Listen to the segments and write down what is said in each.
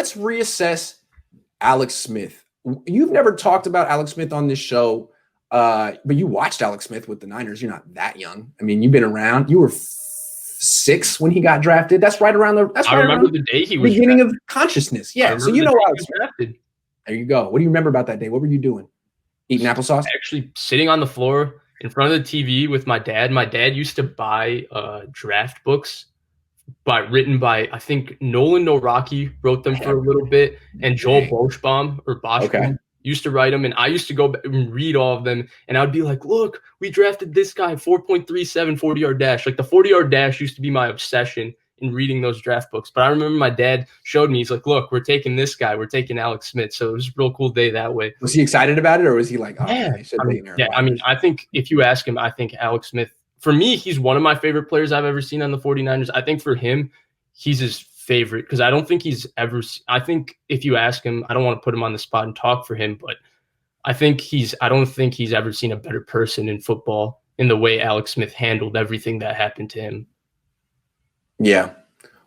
let's reassess Alex Smith. You've never talked about Alex Smith on this show, but you watched Alex Smith with the Niners. You're not that young. I mean, you've been around. You were 6 when he got drafted. That's right around the. That's I right remember around the day he was beginning drafted. of consciousness. Yeah. So Alex Alex Smith drafted. There you go. What do you remember about that day? What were you doing? Eating applesauce? Actually, sitting on the floor in front of the TV with my dad. My dad used to buy draft books written by, I think, Nolan Noraki wrote them for a little bit, and Joel Boschbaum used to write them, and I used to go and read all of them, and I'd be like, look, we drafted this guy, 4.37 40-yard dash. Like, the 40-yard dash used to be my obsession in reading those draft books. But I remember my dad showed me, he's like, look, we're taking this guy. We're taking Alex Smith. So it was a real cool day that way. Was he excited about it, or was he like, oh, yeah, I mean, I think if you ask him, I think Alex Smith, for me, he's one of my favorite players I've ever seen on the 49ers. I think for him, he's his favorite because I don't think he's ever – I think if you ask him, I don't want to put him on the spot and talk for him, but I don't think he's ever seen a better person in football in the way Alex Smith handled everything that happened to him. Yeah.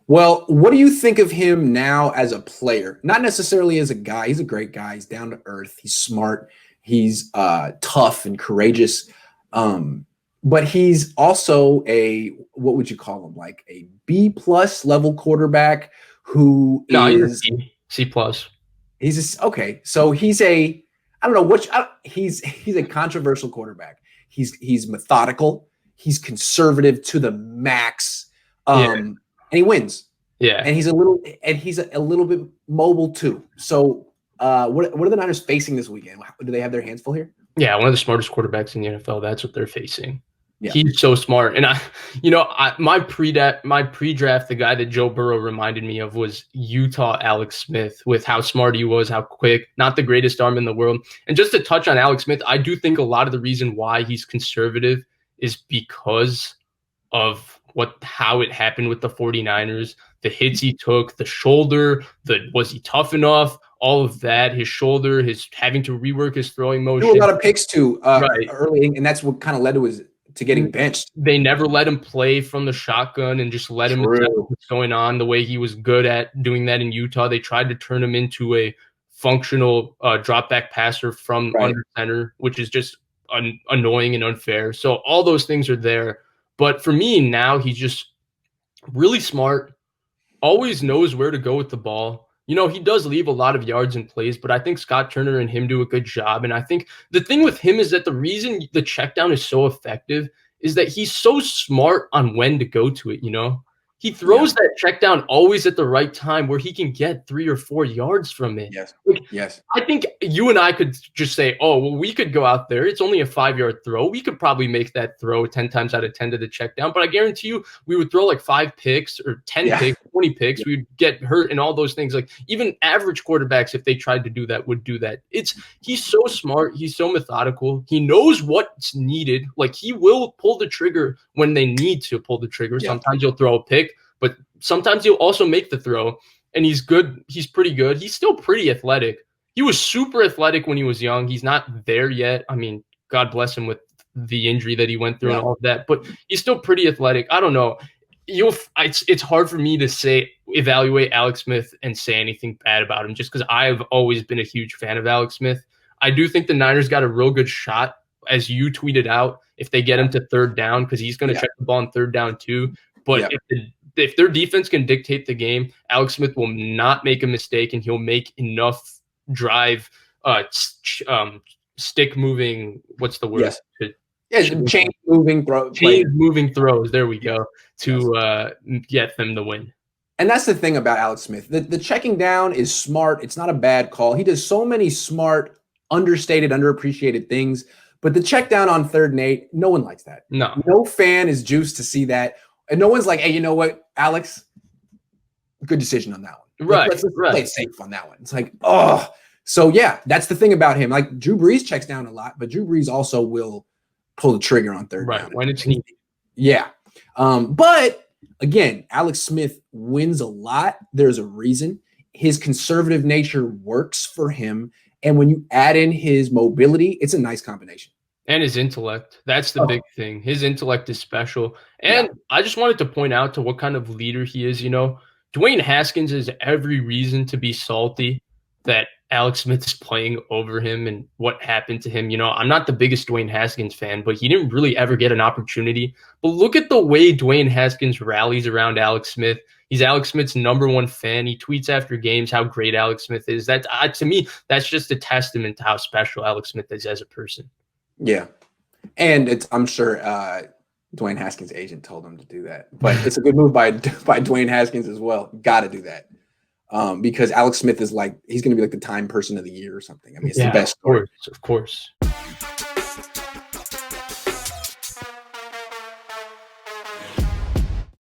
Well, what do you think of him now as a player? Not necessarily as a guy. He's a great guy. He's down to earth. He's smart. He's tough and courageous. But he's also what would you call him? Like a B+ level quarterback who is C+. Okay. So he's I don't know he's a controversial quarterback. He's methodical. He's conservative to the max. And he wins. Yeah. And he's a little bit mobile too. So what are the Niners facing this weekend? Do they have their hands full here? Yeah, one of the smartest quarterbacks in the NFL. That's what they're facing. Yeah. He's so smart. And my pre-draft, the guy that Joe Burrow reminded me of was Utah Alex Smith, with how smart he was, how quick, not the greatest arm in the world. And just to touch on Alex Smith, I do think a lot of the reason why he's conservative is because of how it happened with the 49ers, the hits he took, the shoulder, was he tough enough? All of that, his shoulder, his having to rework his throwing motion. He threw a lot of picks too early, and that's what kind of led to getting benched. They never let him play from the shotgun and just let him tell what's going on the way he was good at doing that in Utah. They tried to turn him into a functional drop back passer from under center, which is just annoying and unfair. So all those things are there. But for me now, he's just really smart, always knows where to go with the ball. He does leave a lot of yards in plays, but I think Scott Turner and him do a good job. And I think the thing with him is that the reason the check down is so effective is that he's so smart on when to go to it, He throws that check down always at the right time where he can get 3 or 4 yards from it. Yes. Yes. I think you and I could just say, oh, well, we could go out there. It's only a 5-yard throw. We could probably make that throw 10 times out of 10 to the check down. But I guarantee you we would throw like 5 picks or 10 picks, 20 picks. We would get hurt and all those things. Like even average quarterbacks, if they tried to do that, would do that. He's so smart. He's so methodical. He knows what's needed. Like he will pull the trigger when they need to pull the trigger. Yeah. Sometimes he'll throw a pick, but sometimes he'll also make the throw, and he's good. He's pretty good. He's still pretty athletic. He was super athletic when he was young. He's not there yet. I mean, God bless him with the injury that he went through and all of that, but he's still pretty athletic. I don't know. It's hard for me to evaluate Alex Smith and say anything bad about him just because I've always been a huge fan of Alex Smith. I do think the Niners got a real good shot, as you tweeted out, if they get him to third down, because he's going to check the ball on third down too. But if their defense can dictate the game, Alex Smith will not make a mistake, and he'll make enough drive, stick moving. What's the word? Chain moving throws. There we go, to get them the win. And that's the thing about Alex Smith. The checking down is smart. It's not a bad call. He does so many smart, understated, underappreciated things. But the check down on 3rd and 8, no one likes that. No fan is juiced to see that. And no one's like, hey, you know what, Alex? Good decision on that one. Let's play it safe on that one. It's like, oh. So, yeah, that's the thing about him. Like, Drew Brees checks down a lot, but Drew Brees also will pull the trigger on 3rd down. When it's needed. Yeah. But, again, Alex Smith wins a lot. There's a reason. His conservative nature works for him. And when you add in his mobility, it's a nice combination. And his intellect. That's the big thing. His intellect is special. And I just wanted to point out to what kind of leader he is. Dwayne Haskins has every reason to be salty that Alex Smith is playing over him and what happened to him. You know, I'm not the biggest Dwayne Haskins fan, but he didn't really ever get an opportunity. But look at the way Dwayne Haskins rallies around Alex Smith. He's Alex Smith's #1 fan. He tweets after games how great Alex Smith is. That to me, that's just a testament to how special Alex Smith is as a person. Yeah, and I'm sure Dwayne Haskins' agent told him to do that, but it's a good move by Dwayne Haskins as well. Got to do that because Alex Smith is like he's going to be like the Time Person of the Year or something. I mean, it's the best. Of course.